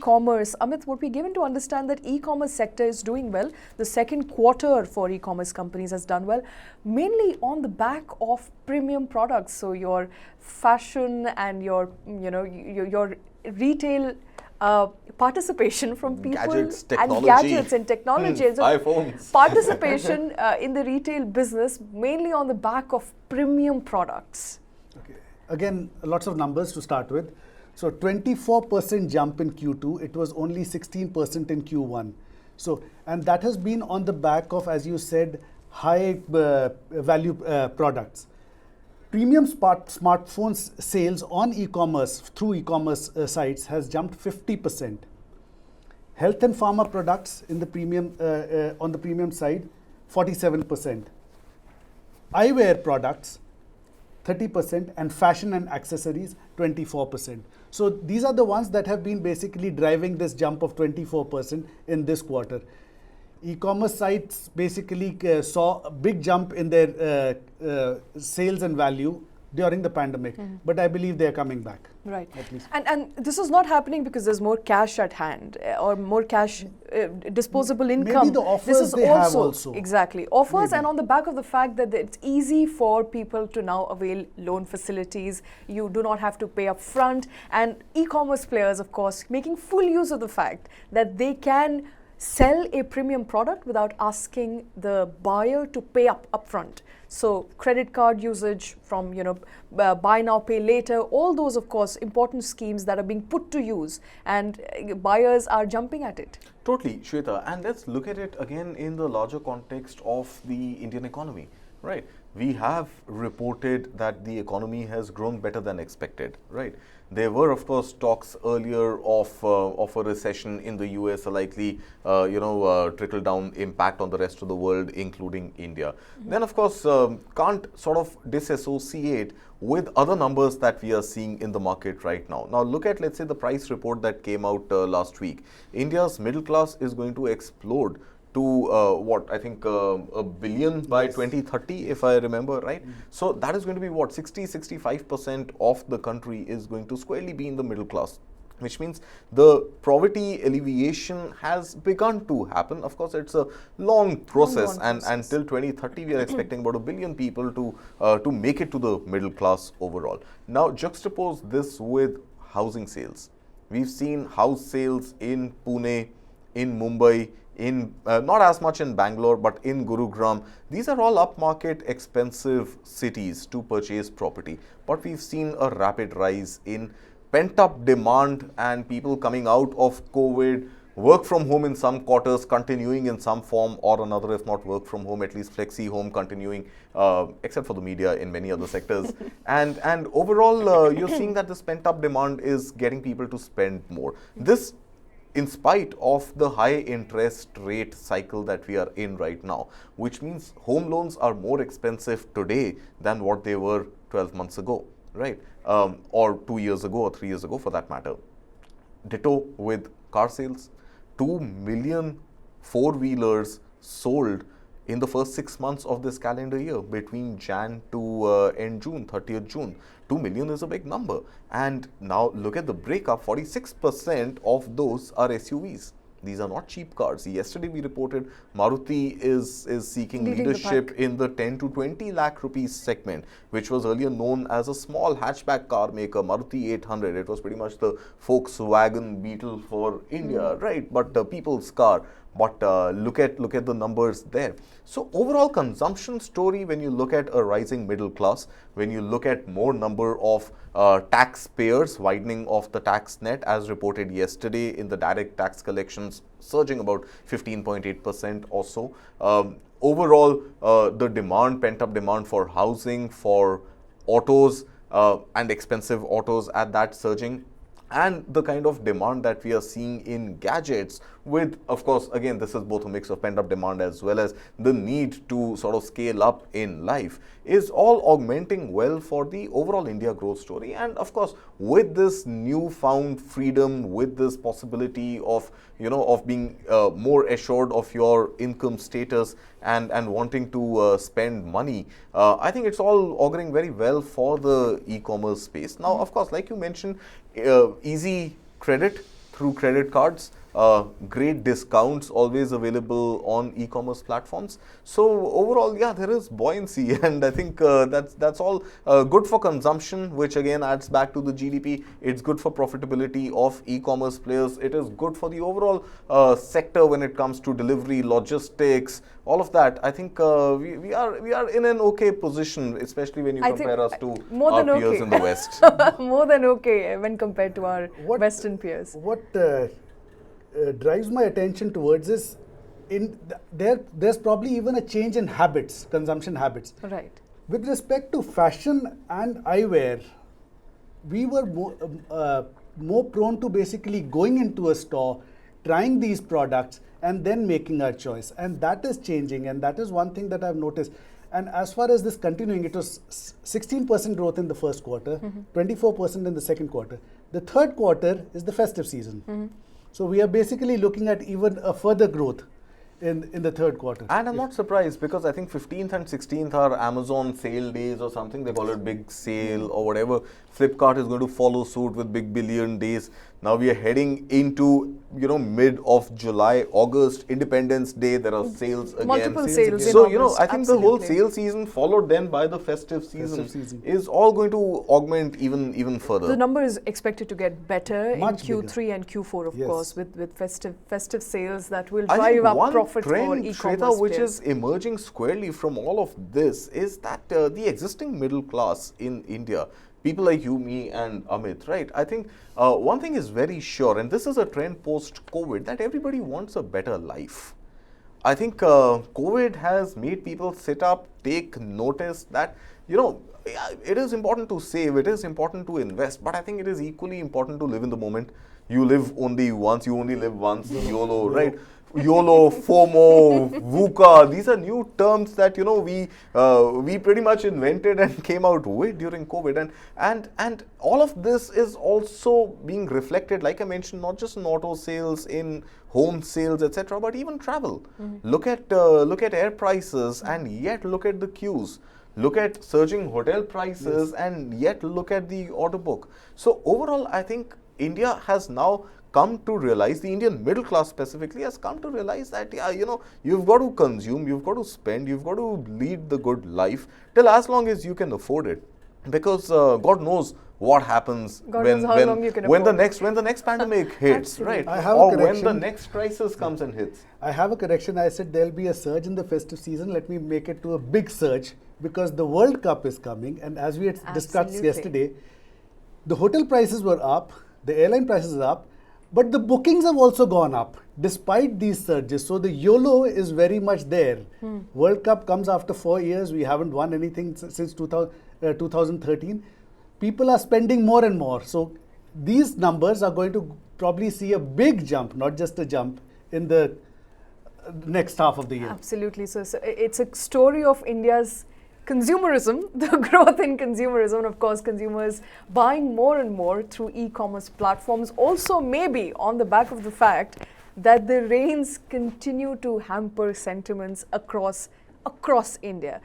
e-commerce. Amit, what we given to understand that e-commerce sector is doing well. The second quarter for e-commerce companies has done well, mainly on the back of premium products. So your fashion and your retail participation from people gadgets, and gadgets and technology. So iPhones. Participation in the retail business mainly on the back of premium products. Okay. Again, lots of numbers to start with. So 24% jump in Q2. It was only 16% in Q1. So, and that has been on the back of, as you said, high value products. Premium smartphones sales on e-commerce, through e-commerce sites, has jumped 50%. Health and pharma products in the premium, on the premium side, 47%. Eyewear products, 30%, and fashion and accessories, 24%. So these are the ones that have been basically driving this jump of 24% in this quarter. E-commerce sites basically saw a big jump in their sales and value during the pandemic, but I believe they are coming back. Right. At least. And this is not happening because there's more cash at hand or more cash disposable income. Maybe the offers this is they have also. Exactly. Offers. Maybe. And on the back of the fact that it's easy for people to now avail loan facilities. You do not have to pay up front. And e-commerce players, of course, making full use of the fact that they can sell a premium product without asking the buyer to pay upfront. So credit card usage from buy now pay later, all those of course important schemes that are being put to use, and buyers are jumping at it. Totally, Shweta. And let's look at it again in the larger context of the Indian economy, right? We have reported that the economy has grown better than expected, right? There were, of course, talks earlier of a recession in the US, a likely, trickle-down impact on the rest of the world, including India. Then, of course, can't sort of disassociate with other numbers that we are seeing in the market right now. Now, look at, let's say, the price report that came out last week. India's middle class is going to explode to I think a billion by 2030, if I remember right. So that is going to be 65% of the country is going to squarely be in the middle class, which means the poverty alleviation has begun to happen. Of course, it's a long process, and until 2030 we are expecting about 1 billion people to make it to the middle class overall. Now juxtapose this with housing sales. We've seen house sales in Pune, in Mumbai, in not as much in Bangalore, but in Gurugram. These are all upmarket expensive cities to purchase property. But we've seen a rapid rise in pent-up demand and people coming out of COVID, work from home in some quarters, continuing in some form or another, if not work from home, at least flexi home continuing, except for the media in many other sectors. And overall, you're seeing that this pent-up demand is getting people to spend more. This in spite of the high interest rate cycle that we are in right now, which means home loans are more expensive today than what they were 12 months ago, right? Or 2 years ago or 3 years ago for that matter. Ditto with car sales. 2 million four-wheelers sold in the first 6 months of this calendar year, between Jan to end June, 30th June. 2 million is a big number. And now look at the breakup, 46% of those are SUVs. These are not cheap cars. Yesterday we reported Maruti is seeking leadership in the 10 to 20 lakh rupees segment, which was earlier known as a small hatchback car maker, Maruti 800. It was pretty much the Volkswagen Beetle for India, right? But people's car. But look at the numbers there. So overall consumption story, when you look at a rising middle class, when you look at more number of taxpayers, widening of the tax net as reported yesterday in the direct tax collections surging about 15.8% or so. Overall, the demand, pent-up demand for housing, for autos and expensive autos at that surging, and the kind of demand that we are seeing in gadgets with, of course, again, this is both a mix of pent-up demand as well as the need to sort of scale up in life, is all augmenting well for the overall India growth story. And of course, with this newfound freedom, with this possibility of, of being more assured of your income status and wanting to spend money, I think it's all auguring very well for the e-commerce space. Now, of course, like you mentioned, easy credit, through credit cards. Great discounts always available on e-commerce platforms. So overall, yeah, there is buoyancy, and I think that's all good for consumption, which again adds back to the GDP. It's good for profitability of e-commerce players. It is good for the overall sector when it comes to delivery, logistics, all of that. I think we are in an okay position, especially when you compare us to our peers in the West. More than okay when compared to our Western peers. What drives my attention towards is there's probably even a change in habits, consumption habits. Right. With respect to fashion and eyewear, we were more prone to basically going into a store, trying these products, and then making our choice. And that is changing, and that is one thing that I've noticed. And as far as this continuing, it was 16% growth in the first quarter, 24% in the second quarter. The third quarter is the festive season. So we are basically looking at even a further growth in the third quarter. And I'm not surprised, because I think 15th and 16th are Amazon sale days or something. They call it big sale or whatever. Flipkart is going to follow suit with big billion days. Now we are heading into, mid of July, August, Independence Day. There are sales again. Multiple sales in So, August, I think the whole sale season followed then by the festive season is all going to augment even further. The number is expected to get better Much in Q3 bigger. and Q4, of Yes. course, with festive sales that will I drive think up one profit for trend, e-commerce Shweta, which players. is emerging squarely from all of this is that the existing middle class in India, people like you, me, and Amit, right? I think one thing is very sure, and this is a trend post-COVID, that everybody wants a better life. I think COVID has made people sit up, take notice that, it is important to save, it is important to invest, but I think it is equally important to live in the moment. You live only once, you only live once, YOLO, right? YOLO, FOMO, VUCA, these are new terms that we pretty much invented and came out with during COVID, and all of this is also being reflected, like I mentioned, not just in auto sales, in home sales, etc., but even travel. Look at air prices, and yet look at the queues. Look at surging hotel prices, and yet look at the order book. So overall, I think India has now come to realize, the Indian middle class specifically has come to realize that, you've got to consume, you've got to spend, you've got to lead the good life till as long as you can afford it. Because God knows what happens when the next pandemic hits, right? Or when the next crisis comes and hits. I have a correction. I said there'll be a surge in the festive season. Let me make it to a big surge, because the World Cup is coming, and as we had discussed yesterday, the hotel prices were up, the airline prices are up, but the bookings have also gone up despite these surges. So the YOLO is very much there. World Cup comes after 4 years. We haven't won anything since 2013. People are spending more and more. So these numbers are going to probably see a big jump, not just a jump, in the next half of the year. Absolutely. So it's a story of India's consumerism, the growth in consumerism, and of course consumers buying more and more through e-commerce platforms, also maybe on the back of the fact that the rains continue to hamper sentiments across India.